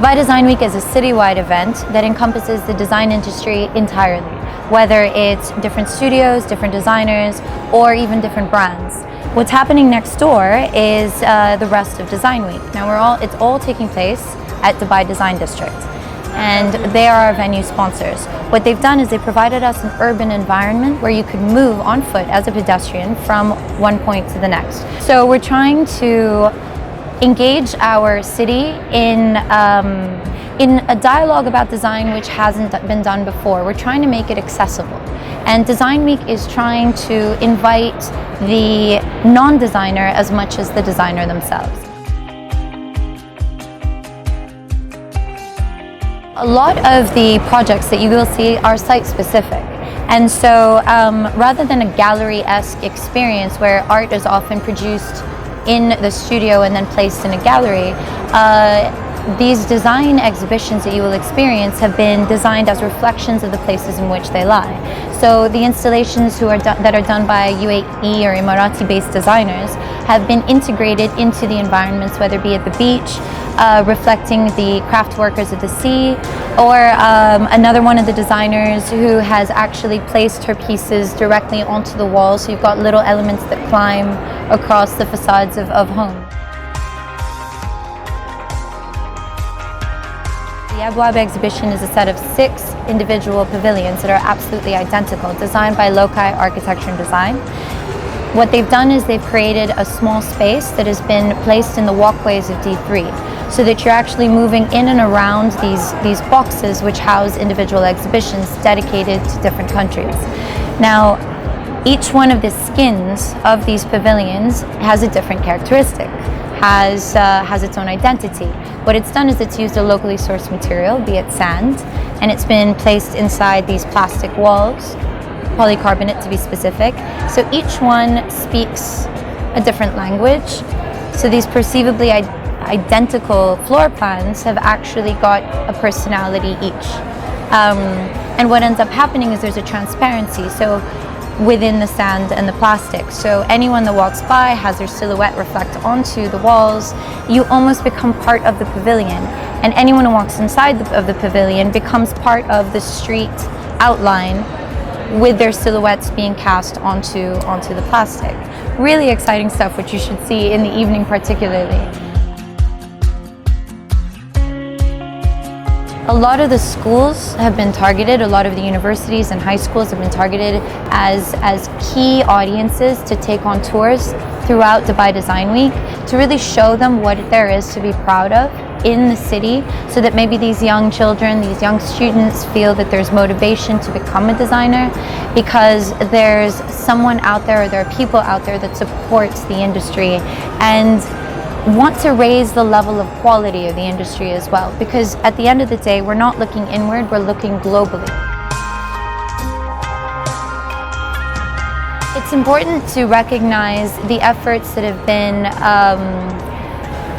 Dubai Design Week is a citywide event that encompasses the design industry entirely, whether it's different studios, different designers, or even different brands. What's happening next door is the rest of Design Week. Now it's all taking place at Dubai Design District, and they are our venue sponsors. What they've done is they provided us an urban environment where you could move on foot as a pedestrian from one point to the next. So we're trying to engage our city in a dialogue about design which hasn't been done before. We're trying to make it accessible. And Design Week is trying to invite the non-designer as much as the designer themselves. A lot of the projects that you will see are site-specific. And so rather than a gallery-esque experience where art is often produced in the studio and then placed in a gallery, these design exhibitions that you will experience have been designed as reflections of the places in which they lie. So the installations that are done by UAE or Emirati-based designers have been integrated into the environments, whether it be at the beach, reflecting the craft workers of the sea, or another one of the designers who has actually placed her pieces directly onto the walls, so you've got little elements that climb across the facades of homes. The Abwab exhibition is a set of 6 individual pavilions that are absolutely identical, designed by Lokai Architecture and Design. What they've done is they've created a small space that has been placed in the walkways of D3, so that you're actually moving in and around these boxes which house individual exhibitions dedicated to different countries. Now, each one of the skins of these pavilions has a different characteristic, has its own identity. What it's done is it's used a locally sourced material, be it sand, and it's been placed inside these plastic walls, polycarbonate to be specific. So each one speaks a different language. So these perceivably identical floor plans have actually got a personality each. And what ends up happening is there's a transparency within the sand and the plastic. So anyone that walks by has their silhouette reflect onto the walls. You almost become part of the pavilion. And anyone who walks inside of the pavilion becomes part of the street outline with their silhouettes being cast onto the plastic. Really exciting stuff, which you should see in the evening particularly. A lot of the schools have been targeted, a lot of the universities and high schools have been targeted as key audiences to take on tours throughout Dubai Design Week to really show them what there is to be proud of in the city, so that maybe these young children, these young students feel that there's motivation to become a designer because there's someone out there, or there are people out there that supports the industry and want to raise the level of quality of the industry as well, because at the end of the day, we're not looking inward, we're looking globally. It's important to recognize the efforts that have been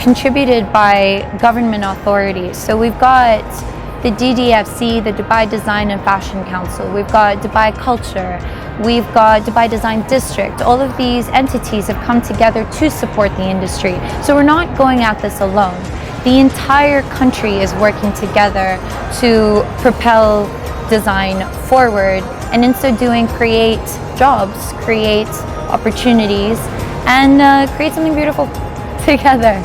contributed by government authorities. So we've got the DDFC, the Dubai Design and Fashion Council, we've got Dubai Culture, we've got Dubai Design District. All of these entities have come together to support the industry. So we're not going at this alone. The entire country is working together to propel design forward, and in so doing create jobs, create opportunities, and create something beautiful together.